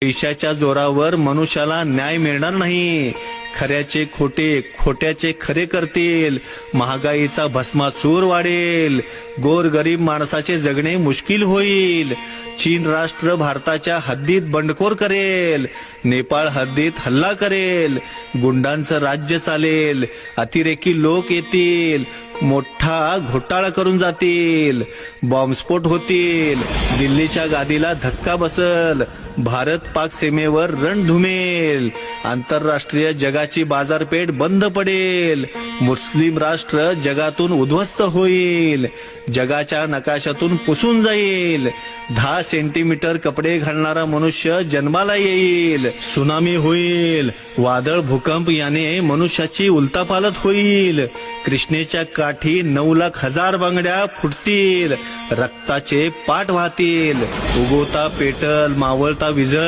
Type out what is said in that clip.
पैशाच्या जोरावर मनुष्याला न्याय मिळणार नाही. खऱ्याचे खोटे, खोट्याचे खरे करतील. महागाईचा भस्मासूर वाढेल. गोरगरीब माणसाचे जगणे मुश्किल होईल. चीन राष्ट्र भारताच्या हद्दीत बंडखोर करेल. नेपाळ हद्दीत हल्ला करेल. गुंडांचं राज्य चालेल. अतिरेकी लोक येतील. मोठा घोटाळा करून जातील. बॉम्बस्फोट होतील. दिल्लीच्या गादीला धक्का बसल. भारत पाक सीमेवर रण धुमेल. आंतरराष्ट्रीय जगाची बाजारपेठ बंद पडेल. मुस्लिम राष्ट्र जगातून उद्ध्वस्त होईल. जगाच्या नकाशातून पुसून जाईल. 10 सेंटीमीटर कपडे घालणारा मनुष्य जन्माला येईल. सुनामी होईल. वादळ, भूकंप याने मनुष्याची उलतापालत होईल. कृष्णेच्या काठी 9,00,000 बांगड्या फुटतील. रक्ताचे पाट वाहतील. उगवता पेटल, मावळता विझल.